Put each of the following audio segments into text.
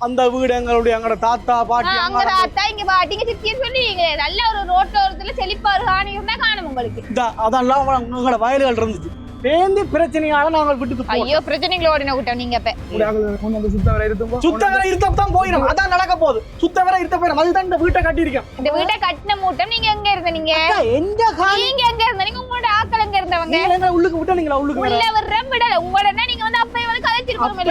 அந்த வீடு எங்களோட தாத்தா பாட்டி அங்க தாத்தா இங்க பாட்டிங்க சித்தின்னு சொல்லுவீங்க. நல்ல ஒரு ரோட்டோரத்துல செழிப்பாரு காணி இருந்தா காணும் உங்களுக்கு. அதெல்லாம் உங்களோட வயல்கள் இருந்துச்சு. பேந்தி பிரச்சனையால நாங்கள் விட்டு ஐயோ பிரச்சனைகளை ஓடின விட்டோம் நீங்க சுத்தவரை இருத்தான் போயிடும். அதான் நடக்க போகுது. சுத்தவரை இருத்த போயிடும். அதுதான் இந்த வீட்டை கட்டியிருக்கேன். இந்த வீட்டை கட்டின மூட்டம் நீங்க எங்க இருந்த நீங்க நீங்க எங்க இருந்த நீங்க உங்களோட ஆக்கள் எங்க இருந்தவங்க உள்ளுக்கு விட்டா நீங்களா உள்ளுக்கு உள்ள வர்ற விடல உங்களோட நீங்க வந்து அப்ப வந்து கதைச்சிருக்கோம்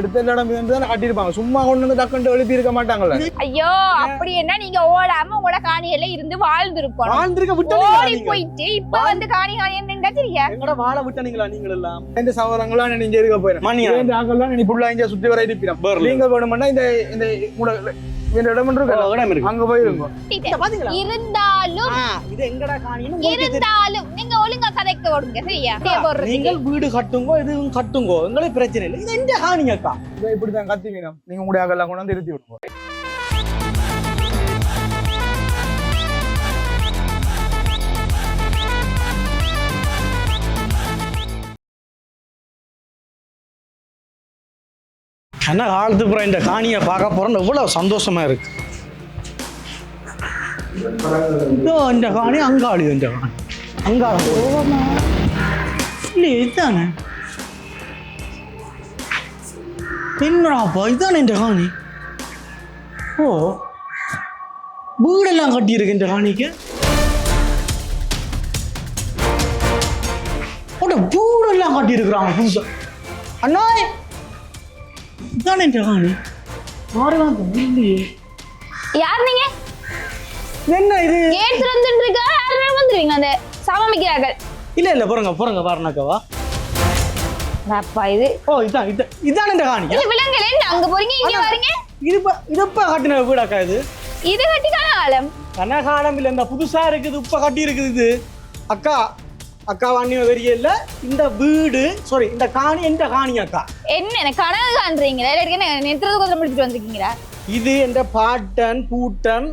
எடுத்த இடம் கட்டிருப்பாங்க. சும்மா கொண்டு வந்து டக்குன்னு எழுப்பி இருக்க மாட்டாங்கல்ல. ஐயோ அப்படி என்ன நீங்க ஓடாம உங்களோட காணியில இருந்து வாழ்ந்திருக்கோம். வாழ்ந்திருக்க ஓடி போயிட்டு இப்ப வந்து காணி காணி எங்கட வாழ விட்டீங்களா நீங்க எல்லாம்? இந்த சவரங்களா நீங்க இருக்க போறேன். இந்த ஆக்கெல்லாம் நீ புள்ளா இங்க சுத்தி வர இருப்பீங்க. நீங்க வேணும்னா இந்த இந்த இடம் இருக்கு அங்க போயிருங்க. இருந்தாலும் இது எங்கடா காணின்னு இருந்தாலும் நீங்க ஒழுங்கா கதைக்க ஓடுங்க சரியா? நீங்க வீடு கட்டுங்கோ இதுவும் கட்டுங்கோ உங்களுக்கு பிரச்சனை இல்லை. இது எந்த காணிங்கக்கா? இதை இப்படிதான் கத்திங்க. நீங்க உங்களுடைய ஆக்கெல்லாம் கொண்டு வந்து நிறுத்தி விடுங்க. என்ன காலத்துக்கு அப்புறம் இந்த காணியை பார்க்க போறோம்னு எவ்வளவு சந்தோஷமா இருக்கு. இந்த காணி அங்காளி இந்த காணி அங்காளம் இல்லையே இதுதானே என்னடாப்பா இதுதானே இந்த காணி. ஓ வீடெல்லாம் கட்டியிருக்கு இந்த காணிக்கு. வீடெல்லாம் கட்டியிருக்கிறாங்க புதுசா. அண்ணா இதானே இந்த காணி. இல்லையே யார் நீங்க? என்ன இது கேட் திறந்துட்டு இருக்கா? யாரும் வந்துருவீங்க அந்த சமாளிக்கிறார்கள். இல்ல இல்ல போறங்க பாருங்கக்கவா. அப்பா இது ஓ இதான் இதானே இந்த காணி. இல்ல விலங்கல என்ன அங்க போறீங்க இங்க வரீங்க? இதுப்ப கட்டின வீடாக்கா இது? இது கட்டி கனகாலம். கனகாலம் இல்ல இந்த புதுசா இருக்குது இப்ப கட்டி இருக்குது இது. அக்கா வாணிய வெறிய இல்ல இந்த வீடு சாரி இந்த காணி எந்த காணி அக்கா? என்ன கனவு காண்றீங்களா? இல்ல நெத்திரது கொஞ்சம் முடிச்சிட்டு வந்திருக்கீங்களா? இது என்ற பாட்டன் பூட்டன்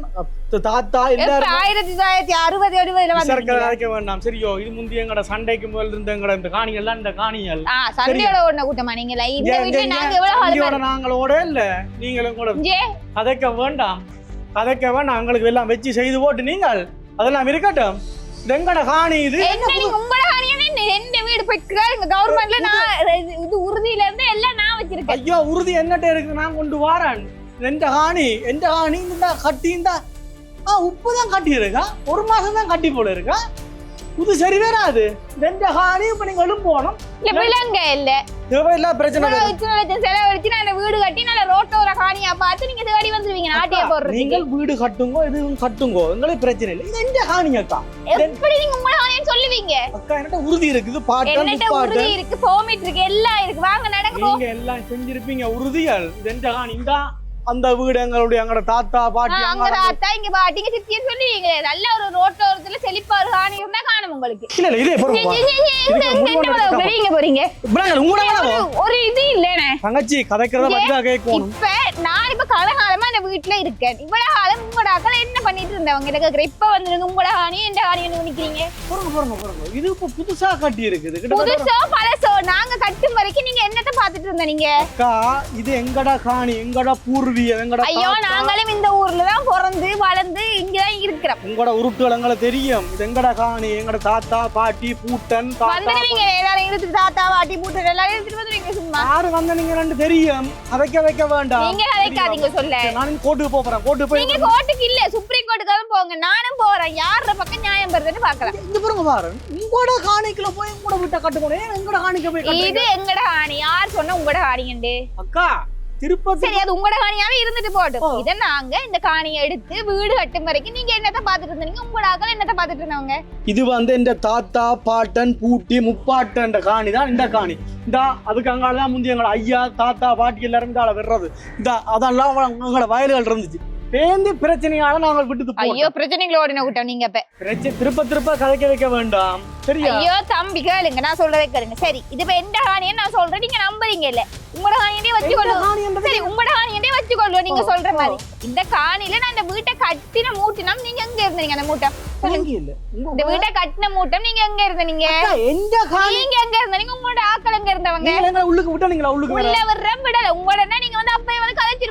தாத்தா எல்லாரும் 1960 சர்க்கரை வேண்டாம் சரியோ. இது முந்தைய எங்கட சண்டைக்கு முதல் இருந்த எங்கட இந்த காணி எல்லாம் இந்த காணிகள் சண்டையோட ஓடின கூட்டமா நீங்களா? இந்த வீட்டுல நாங்க எவ்வளவு நாங்களோட இல்ல நீங்களும் கூட கதைக்க வேண்டாம் எங்களுக்கு எல்லாம் வச்சு செய்து போட்டு நீங்கள் அதெல்லாம் இருக்கட்டும். எங்கட காணி இது உங்களோட காணியான எந்த வீடு போயிட்டு கவர்மெண்ட்ல நான் இது உறுதியில இருந்து எல்லாம் நான் வச்சிருக்கேன். ஐயோ உறுதி என்னட்ட இருக்கு நான் கொண்டு வாரேன். எந்த காணி இந்த கட்டி இந்த உப்புதான் கட்டி இருக்கா? ஒரு மாசம் தான் கட்டி போல இருக்கா? இது சரி வராது. எந்த காணி இப்ப நீங்க எழும்போணும் விலங்க இல்ல தேவையில்லா பிரச்சனை செலவழிச்சு நான் வீடு கட்டி நல்ல ரோட்டோர காணியா பார்த்து நீங்க தேடி வந்துருவீங்க நாட்டிய போடுறது. நீங்கள் வீடு கட்டுங்கோ இதுவும் கட்டுங்கோ உங்களுக்கு பிரச்சனை இல்லை. இது எந்த காணிங்க அக்கா? எப்படி நீங்க உங்களோட காணின்னு சொல்லுவீங்க? அக்கா என்கிட்ட உறுதி இருக்குது. பாட்டு உறுதி இருக்கு பெர்மிட் இருக்கு எல்லாம் இருக்கு. வாங்க நடங்க. நீங்க எல்லாம் செஞ்சிருப்பீங்க உறுதிகள். இது எந்த காணி? இந்த அந்த வீடு எங்களோட தாத்தா பாட்டி அங்க தாத்தா இங்க பாட்டிங்க சித்தின்னு சொல்லுவீங்க. நல்ல ஒரு ரோட்டோரத்துல செழிப்பாரு காணி இருந்தா காணும் உங்களுக்கு. இல்ல இல்ல இதே வெளிய போறீங்க ஒரு இது இல்லனே தங்கச்சி கதைக்கிறத பத்தி கேட்கணும். இப்ப நான் இப்ப காலகாலமா இந்த வீட்டுல இருக்கேன். இவ்வளவு காலம் உங்களோட ஆக்கள் என்ன பண்ணிட்டு இருந்தவங்க எனக்கு கேக்குற. இப்ப வந்துருங்க உங்களோட காணி இந்த காணி வந்து நிக்கிறீங்க. போறங்க இது இப்ப புதுசா கட்டி இருக்குது. புதுசோ பழசோ நாங்க கட்டும் வரைக்கும் நீங்க என்னத்த பாத்துட்டு இருந்த நீங்க? அக்கா இது எங்கடா காணி எங்கடா பூர்வீகம் எங்கடா. ஐயோ நாங்களும் இந்த ஊர்ல தான் பிறந்து வளர்ந்து இங்கதான் இருக்கிறோம். உங்களோட உருட்டுகள் எங்களுக்கு தெரியும். இது எங்கடா காணி எங்கட தாத்தா பாட்டி பூட்டன் வந்துடுவீங்க எல்லாரும் எடுத்துட்டு தாத்தா பாட்டி பூட்டன் எல்லாரும் எடுத்துட்டு வந்துடுவீங்க. சும்மா யாரு வந்த நீங்க ரெண்டு தெரியும். வைக்க வேண்டாம். நீங்க கதைக்காதீங்க சொல்ல. நான் கோர்ட்டுக்கு போறேன். கோர்ட்டு போய் நீங்க கோர்ட்டுக்கு இல்ல சுப்ரீம் கோர்ட்டுக்கு போங்க. நானும் போறேன். யார பக்கம் நியாயம் வருதுன்னு பார்க்கலாம். இந்த பாருங்க பாரு உங்களோட காணிக்குள்ள போய் கூட விட்ட கட்டுக்கணும். எங்கட காணிக்கு போய் இது எங்கட காணி யார் சொன்னா உங்களோட காணிங்கண்டு? அக்கா திருப்பதி சரி அது உங்களோட காணியாவே இருந்துட்டு போட்டும். இத நாங்க இந்த காணியை எடுத்து வீடு கட்டும் வரைக்கும் நீங்க என்னத்த பாத்துட்டு இருந்தீங்க? உங்களோட ஆக்கள் என்னத்த பாத்துட்டு இருந்தவங்க? இது வந்து இந்த தாத்தா பாட்டன் பூட்டி முப்பாட்டன் காணி தான் இந்த காணி. இந்த அதுக்கு அங்காலதான் முந்தைய எங்களோட ஐயா தாத்தா பாட்டி எல்லாரும் இதால வர்றது. இந்த அதெல்லாம் உங்களோட வயல்கள் இருந்துச்சு. பேந்தி பிரச்சனையால நாங்கள் விட்டு. ஐயோ பிரச்சனைகளை ஓடின கூட்டம் நீங்க திருப்ப கதைக்க வைக்க வேண்டாம் சரியா? ஐயோ தம்பி கேளுங்க நான் சொல்றதை கேளுங்க. சரி இது இப்ப எந்த காணின்னு நான் சொல்றேன் நீங்க நம்புறீங்க இல்ல? உங்களோட காணியே வச்சுக்கொள்ளும். சரி உங்களோட காணியே வச்சுக்கொள்ளும் நீங்க சொல்ற மாதிரி. இந்த காணியில நான் இந்த வீட்டை கட்டின மூட்டினம் நீங்க எங்க இருந்தீங்க? அந்த மூட்டம் இந்த வீட்டை கட்டின மூட்டம் நீங்க எங்க இருந்தீங்க? நீங்க எங்க இருந்தீங்க? உங்களோட ஆக்கள் எங்க இருந்தவங்க? உள்ளுக்கு விட்டா நீங்களா? உள்ளுக்கு உள்ள வர்ற விடல உங்களோட நீங்க வந்து அப்ப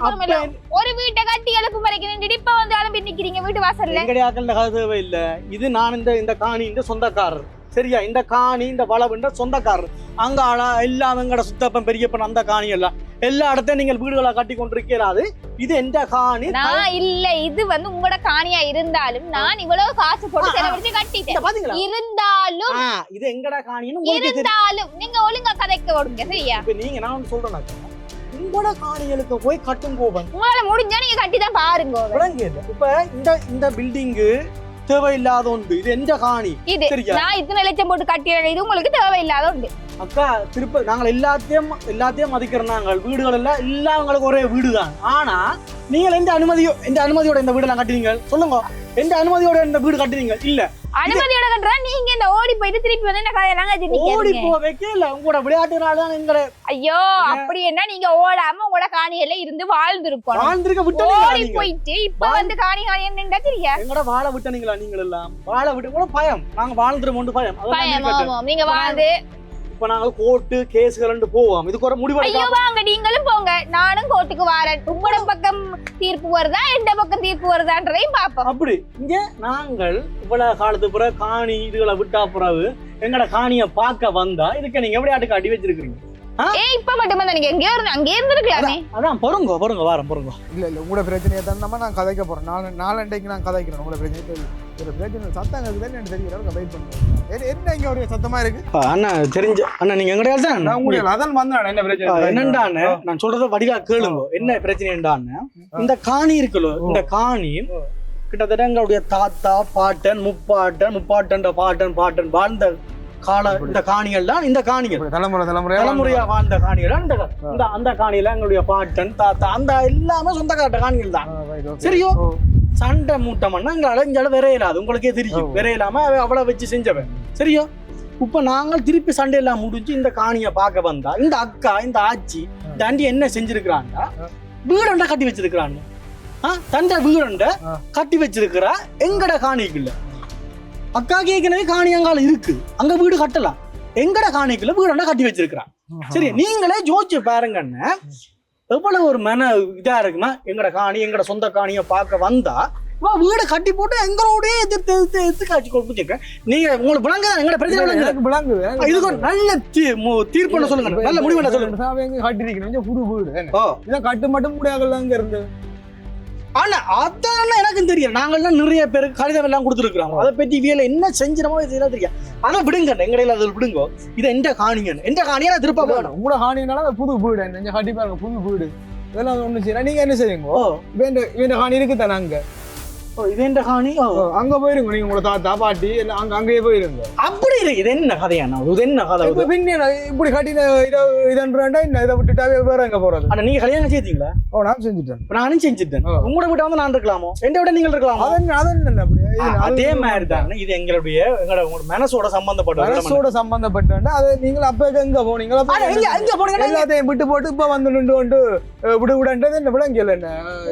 போறோம்ல ஒரு வீட்டை கட்டி எழுப்பு வரைக்கும் நின்று இப்ப வந்து அலம்பி நிக்கிறீங்க வீட்டு வாசல்ல எங்கடையாக்கல்ல கதை தேவை இல்ல இது நான் இந்த காணி இந்த சொந்தக்காரர் சரியா இந்த காணி இந்த வளவுன்ற சொந்தக்காரர் அங்க எல்லாம் எங்கட சுத்தப்பன் பெரியப்பன் அந்த காணி எல்லாம் எல்லா இடத்தையும் நீங்கள் வீடுகளை கட்டி கொண்டிருக்கிறாது இது எந்த காணி நான் இல்ல இது வந்து உங்களோட காணியா இருந்தாலும் நான் இவ்வளவு காசு போட்டு செலவழிச்சு கட்டிட்டேன் இருந்தாலும் இது எங்கட காணின்னு இருந்தாலும் நீங்க ஒழுங்கா கதைக்க ஓடுங்க சரியா இப்ப நீங்க நான் ஒண்ணு சொல்றேன் உங்களோட காணிகளுக்கு போய் கட்டும் கோபன் உங்களால முடிஞ்சா நீங்க கட்டிதான் பாருங்க இப்ப இந்த பில்டிங்கு தேவையில்லாத ஒன்று இது எந்த காணி இது நான் இத்தனை லட்சம் போட்டு கட்டின இது உங்களுக்கு தேவையில்லாத ஒன்று அக்கா திருப்ப நாங்கள் எல்லாத்தையும் மதிக்கிறோம் நாங்கள் வீடுகள் எல்லாம் உங்களுக்கு ஒரே வீடுதான் ஆனா நீங்கள் எந்த அனுமதியோட இந்த வீடு எல்லாம் கட்டுறீங்க சொல்லுங்க எந்த அனுமதியோட இந்த வீடு கட்டுறீங்க இல்ல அனுமதியோட கட்டுறா நீங்க இந்த ஓடி போயிட்டு திருப்பி வந்து என்ன கதையெல்லாம் ஓடி போவேக்கே இல்ல உங்களோட விளையாட்டுனாலதான் எங்களை ஐயோ அப்படி என்ன நீங்க ஓடாம உங்களோட காணியில இருந்து வாழ்ந்திருக்க விட்டு ஓடி போயிட்டு இப்ப வந்து காணி நின்றா தெரியா எங்கட வாழ விட்டனீங்களா நீங்கள் எல்லாம் வாழ விட்டு கூட பயம் நாங்க வாழ்ந்துரும் பயம் நீங்க வாழ்ந்து இப்ப நாங்க கோர்ட்டு கேஸ்கள் போவோம் இதுக்கு ஒரு முடிவு ஐயோ வாங்க நீங்களும் போங்க நானும் கோர்ட்டுக்கு வரேன் உங்களோட பக்கம் தீர்ப்பு வருதா எந்த பக்கம் தீர்ப்பு வருதான்றதையும் பாப்போம் அப்படி இங்க நாங்கள் இவ்வளவு காலத்துக்கு பிறகு காணி இதுகளை விட்டா பிறகு எங்கட காணிய பார்க்க வந்தா இதுக்கு நீங்க எப்படி ஆட்டுக்கு அடி வச்சிருக்கீங்க இப்ப மட்டும் நீங்க எங்கேயோ அங்கே இருந்திருக்கலாமே அதான் பொறுங்க வாரம் பொறுங்க இல்ல உங்களோட பிரச்சனையை தான் நான் கதைக்க போறேன் நாலண்டைக்கு நான் கதைக்கிறேன் உங்களோட பிரச்சனை சத்தம் எனக்கு தெரியல வெயிட் பண்ணுவேன் என்ன இங்க ஒரு சத்தமா இருக்கு அண்ணா தெரிஞ்ச அண்ணா நீங்க எங்கடையா தான் நான் உங்களுக்கு அதான் வந்தேன் என்ன பிரச்சனை என்னண்டான்னு நான் சொல்றத வடிவா கேளுங்க என்ன பிரச்சனைண்டான்னு இந்த காணி இருக்குல்ல இந்த காணி கிட்டத்தட்ட எங்களுடைய தாத்தா பாட்டன் முப்பாட்டன் பாட்டன் வாழ்ந்த கால இந்த காணிகள் தான் இந்த காணிகள் தலைமுறையா வாழ்ந்த காணிகள் அந்த காணியில எங்களுடைய பாட்டன் தாத்தா அந்த எல்லாமே சொந்தக்காட்ட காணிகள் தான் சரியோ சண்டை மூட்டம்னா இங்க அலைஞ்சால விரையிலாது உங்களுக்கே தெரியும் விரையிலாம அவ்வளவு வச்சு செஞ்சவன் சரியோ இப்ப நாங்கள் திருப்பி சண்டை எல்லாம் முடிஞ்சு இந்த காணியை பார்க்க வந்தா இந்த அக்கா இந்த ஆச்சி தாண்டி என்ன செஞ்சிருக்கிறாங்க வீடண்ட கட்டி வச்சிருக்கிறாங்க தண்டை வீடண்ட கட்டி வச்சிருக்கிறா எங்கட காணிக்குள்ள அக்கா கேட்கனவே காணியங்கால இருக்கு அங்க வீடு கட்டலாம் எங்கட காணிக்குள்ள வீடண்ட கட்டி வச்சிருக்கிறான் சரி நீங்களே ஜோதிச்சு பாருங்கன்னு எவ்வளவு ஒரு மன இதா இருக்குமா எங்கட காணி எங்கட சொந்த காணியை பார்க்க வந்தா வீடு கட்டி போட்டு எங்களோட எதிர்த்து காட்சி கொடுத்துருக்கேன் நீங்க உங்களுக்கு விளங்குதா எங்கட பிரச்சனை இதுக்கு ஒரு நல்ல தீர்ப்பு சொல்லுங்க நல்ல முடிவு சொல்லுங்க கட்டிருக்கணும் புது வீடு இதான் கட்டு மட்டும் முடியாதுல அங்க இருந்து ஆனா அதான் எனக்கும் தெரியும் நாங்கள்லாம் நிறைய பேருக்கு கடிதம் எல்லாம் கொடுத்துருக்கோம் அதை பற்றி வேலை என்ன செஞ்சிடமோ இதெல்லாம் தெரியும் அதை விடுங்க எங்கடையில அதில் விடுங்க இதை எந்த காணிங்கன்னு எந்த காணியா திருப்ப வேணும் உங்களோட காணினால புது வீடு கட்டி பாருங்க புது வீடு இதெல்லாம் ஒண்ணு செய்யலாம் நீங்க என்ன செய்யுங்க வேண்ட காணி இருக்குதானே அங்க இது என்ன காணி அங்க போயிருங்க நீங்க உங்களோட தாத்தா பாட்டி எல்லாம் அங்கேயே போயிருங்க அப்படி இருக்கு இது என்ன கதையாண்ணா இது என்ன கதை பின்ன இப்படி கட்டின இதன்றா என்ன இதை விட்டுட்டாவே வேற எங்க போறது ஆனா நீங்க கல்யாணம் செய்தீங்களா நான் செஞ்சுட்டேன் நானும் செஞ்சுட்டேன் உங்களோட வீட்டை வந்து நான் இருக்கலாமோ எந்த விட நீங்கள் இருக்கலாமோ அதே மாதிரி தான் இது எங்களோட மனசோட சம்பந்தப்பட்ட அது நீங்க அப்ப எங்க போனீங்களா எல்லாத்தையும் விட்டு போட்டு இப்ப வந்து நின்று கொண்டு விடு விடன்றது என்ன விளங்கல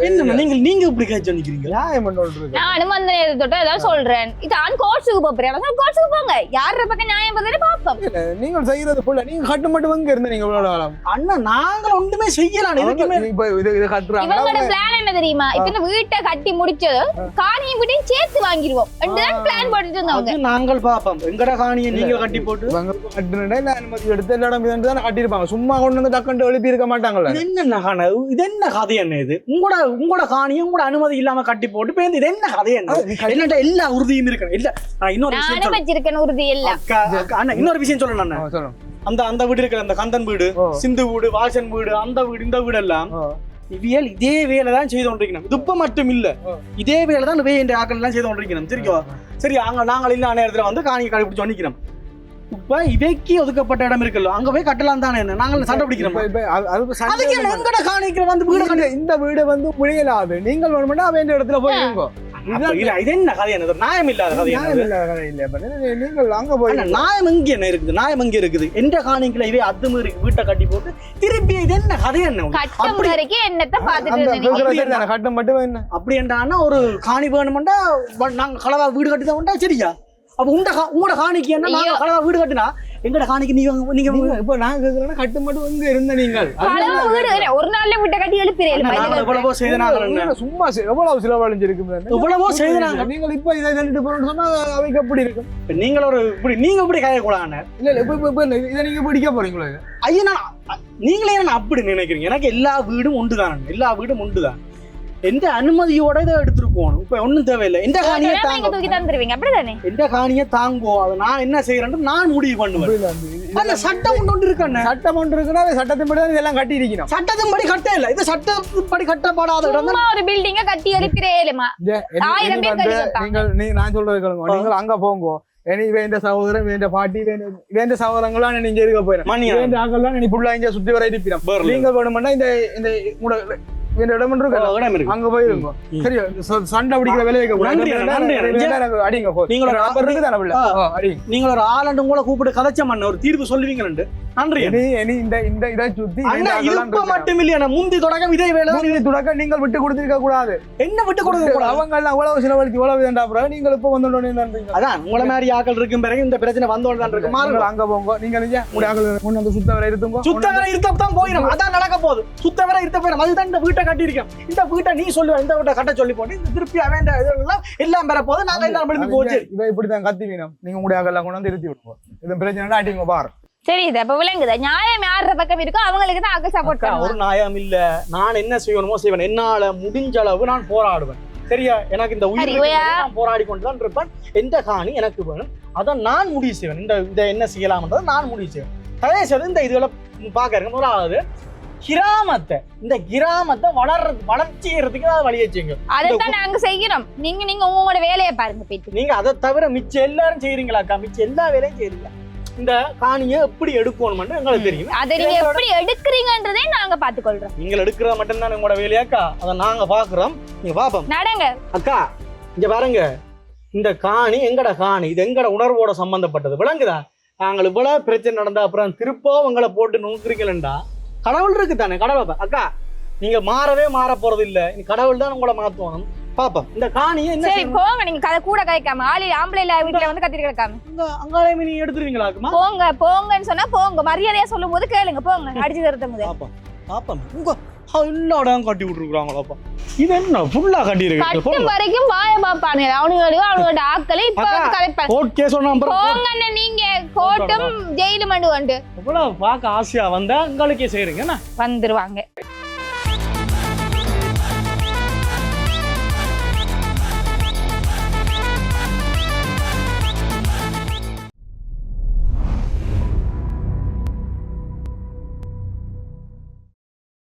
என்ன நீங்க இப்படி காய்ச்சி நிக்கிறீங்க நானும் அந்த நேரத்தோட ஏதாவது சொல்றேன் இதான் கோர்ட்ஸுக்கு போறேன் கோர்ட்ஸுக்கு போங்க யார பக்கம் நியாயம் பதில பாப்போம் நீங்கள் செய்யறது போல நீங்க கட்டு மட்டும் எங்க இருந்து நீங்க இவ்வளவு காலம் அண்ணா நாங்க ஒண்ணுமே செய்யலாம் இது கட்டுறாங்க இவங்களோட பிளான் என்ன தெரியுமா இப்ப இந்த வீட்டை கட்டி முடிச்சது காணியை வீட்டையும் சேர்த்து வாங்கிடுவோம் ரெண்டுதான் பிளான் போட்டுட்டு இருந்தாங்க நாங்கள் பாப்போம் எங்கட காணியை நீங்க கட்டி போட்டு கட்டுனா இல்ல அனுமதி எடுத்து எல்லா இடம் தான் கட்டிருப்பாங்க சும்மா கொண்டு வந்து டக்குன்னு எழுப்பி இருக்க மாட்டாங்கல்ல இது என்ன கதை என்ன இது உங்களோட காணியும் உங்களோட அனுமதி இல்லாம கட்டி போட்டு இது என்ன கதை என்ன எல்லா உறுதியும் இருக்கணும் இல்ல இன்னொரு விஷயம் வச்சிருக்கேன் உறுதி இல்ல இன்னொரு விஷயம் சொல்லணும் அந்த வீடு இருக்கிற அந்த கந்தன் வீடு சிந்து வீடு வாசன் வீடு அந்த வீடு இந்த வீடு எல்லாம் இவியல் இதே வேலை தான் செய்து கொண்டிருக்கணும் துப்ப மட்டும் இல்ல இதே வேலை தான் என்ற ஆக்கள் எல்லாம் செய்து கொண்டிருக்கணும் சரிக்கோ சரி நாங்கள் இல்ல நேரத்துல வந்து காணியை கடைபிடிச்சு நிக்கிறோம் இப்ப இவைக்கு ஒதுக்கப்பட்ட இடம் இருக்குல்ல அங்க போய் கட்டலாம் தானே நாங்கள் சண்டை பிடிக்கிறோம் காணிக்கிற வந்து வீடு இந்த வீடு வந்து புரியலாது நீங்கள் வேணும்னா வேண்டிய இடத்துல போயிருங்க இது என்ன கதை என்ன நியாயம் இல்லாத கதை நீங்கள் அங்க போய் நியாயம் எங்க என்ன இருக்குது நியாயம் எங்க இருக்குது எந்த காணிக்குள்ள இவை அத்துமீறி வீட்டை கட்டி போட்டு திருப்பி இது என்ன கதை என்ன கட்டம் மட்டும் என்ன அப்படி என்றானா ஒரு காணி வேணும்னா நாங்க கலவா வீடு கட்டிதான் சரியா அப்ப உங்களோட காணிக்கு என்ன நாங்க கலவா வீடு கட்டினா எங்கட காணிக்கு நீங்க இப்ப நான் கேக்குறேன்னா கட்டு மட்டும் இங்க இருந்த நீங்கள் ஒரு நாள்ல விட்ட கட்டி எழுப்பிறேன் எவ்வளவோ செய்தனாங்க சும்மா எவ்வளவு செலவழிஞ்சிருக்கு எவ்வளவோ செய்தனாங்க நீங்கள் இப்ப இதை தள்ளிட்டு போறோம்னு சொன்னா அவைக்கு எப்படி இருக்கும் நீங்கள் ஒரு இப்படி நீங்க இப்படி கையக்கூடாது இல்ல இப்ப இதை நீங்க பிடிக்க போறீங்களா ஐயா நான் நீங்களே என்ன அப்படி நினைக்கிறீங்க எனக்கு எல்லா வீடும் உண்டுதான் எல்லா வீடும் உண்டுதான் எந்த அனுமதியோட இதை எடுத்துட்டு போகணும் இப்ப ஒண்ணும் தேவையில்லை எந்த காணியை தூக்கி தந்துருவீங்க அப்படிதானே எந்த காணியை தாங்குவோம் அதை நான் என்ன செய்யறேன்னு நான் முடிவு பண்ணுவேன் அந்த சட்டம் ஒன்று இருக்கேன் சட்டம் ஒன்று இருக்குன்னா சட்டத்தின்படி இதெல்லாம் கட்டி இருக்கணும் சட்டத்தின்படி கட்ட இல்ல இது சட்டத்தின்படி கட்டப்படாத இடம் ஒரு பில்டிங்க கட்டி எழுப்பிறேலுமா 1000 பேர் நான் சொல்றது கேளுங்க நீங்கள் அங்க போங்க இனி வேண்ட சகோதரன் வேண்ட பாட்டி வேண்ட சகோதரங்களாம் நீங்க இருக்க போயிடும் வேண்ட ஆகலாம் நீ ஃபுல்லா இங்க சுத்தி வர இருப்பிடும் நீங்க வேணும்னா இந்த இடம் இருக்கு அங்க போயிருங்க சரி சண்டை பிடிக்கிற வேலையை அடிங்க நீங்க ஒரு ஆளண்டு கூட கூப்பிட்டு கதைச்ச மண்ண ஒரு தீர்ப்பு சொல்லுவீங்க நன்றி இந்த இதை சுத்தி மட்டும் இல்லையா முந்தி தொடக்கம் இதே வேலை தொடக்கம் நீங்கள் விட்டு கொடுத்திருக்க கூடாது என்ன விட்டு கொடுக்க கூடாது அவங்க எல்லாம் அவ்வளவு செலவழிச்சு இவ்வளவு வேண்டாம் நீங்கள் இப்ப வந்தோடனே அதான் உங்களை மாதிரி ஆக்கள் இருக்கும் பிறகு இந்த பிரச்சனை வந்தோட இருக்கு அங்க போங்க நீங்க உங்க சுத்த வரை இருத்துங்க சுத்த வரை இருத்தத்தான் போயிடும் அதான் நடக்க போகுது சுத்த வரை இருத்த போயிடும் அதுதான் இந்த வீட்டை கட்டியிருக்கேன் இந்த வீட்டை நீ சொல்லுவ இந்த வீட்டை கட்ட சொல்லி போட்டு இந்த திருப்பி அவன் இதெல்லாம் எல்லாம் பெற போது நாங்க எல்லாம் விழுந்து போச்சு இவ இப்படிதான் கத்தி வேணும் நீங்க உங்களுடைய எல்லாம் கொண்டு வந்து இருத்தி விடுவோம் இது பிரச்சனை அடிங்க பாரு சரி இது அப்ப விளங்குதா நியாயம் யார பக்கம் இருக்கோ அவங்களுக்கு தான் ஆக்கள் சப்போர்ட் பண்ணுவாங்க ஒரு நியாயம் இல்ல நான் என்ன செய்யணுமோ செய்வேன் என்னால முடிஞ்ச அளவு நான் போராடுவேன் சரியா எனக்கு இந்த உயிர் நான் போராடி கொண்டுதான் இருப்பேன் எந்த காணி எனக்கு வேணும் அதை நான் முடிவு செய்வேன் இதை என்ன செய்யலாம்ன்றதை நான் முடிவு செய்வேன் அதே சரி இந்த இதுகளை பாக்குறேன் முதலாவது இந்த கிராமத்தை வளர்ச்சிக்கிறதுக்கு வழியை செய்யுங்க அதைத்தான் நாங்க செய்யறோம் நீங்க உங்களோட வேலையை பாருங்க போயிட்டு நீங்க அதை தவிர மிச்சம் எல்லாரும் செய்யறீங்களாக்கா மிச்சம் எல்லா வேலையும் செய்யறீங்க இந்த காணியை எப்படி எடுக்கணும்னு எங்களுக்கு தெரியும் அதை நீங்க எப்படி எடுக்கிறீங்கன்றதே நாங்க பாத்துக்கொள்றோம் நீங்க எடுக்கிறத மட்டும்தான் உங்களோட வேலையாக்கா அதை நாங்க பாக்குறோம் நீங்க பாப்போம் நடங்க அக்கா இங்க பாருங்க இந்த காணி எங்கட காணி இது எங்கட உணர்வோட சம்பந்தப்பட்டது விளங்குதா நாங்கள் இவ்வளவு பிரச்சனை நடந்தா அப்புறம் திருப்போ உங்களை போட்டு நோக்குறீங்களா கடவுள் இருக்கு தானே கடவுள் அக்கா நீங்க மாறவே மாற போறது இல்ல கடவுள் தான் உங்களை மாத்துவாங்க பாப்போம் இந்த காணியை என்ன சரி போங்க நீங்க கதை கூட கதைக்காம ஆம்பளை இல்ல வீட்டுல வந்து கத்திட்டு கிடக்காம அங்காலே நீ எடுத்துருவீங்களா போங்கன்னு சொன்னா போங்க மரியாதையா சொல்லும் போது கேளுங்க போங்க அடிச்சு தருத்தும் போது பாப்போம் உங்க எல்லா இடம் கட்டி விட்டுருக்காங்களாப்பா இது என்ன ஃபுல்லா கட்டி இருக்கு வரைக்கும் வாய பாப்பானு அவனுங்களோட ஆட்களை இப்ப கலைப்பாங்க கோர்ட் கேஸ் போங்கன்னு நீங்க கோர்ட்டும் ஜெயிலும் மண்டு வந்து இவ்வளவு பார்க்க ஆசையா வந்தா உங்களுக்கே செய்யறீங்க வந்துருவாங்க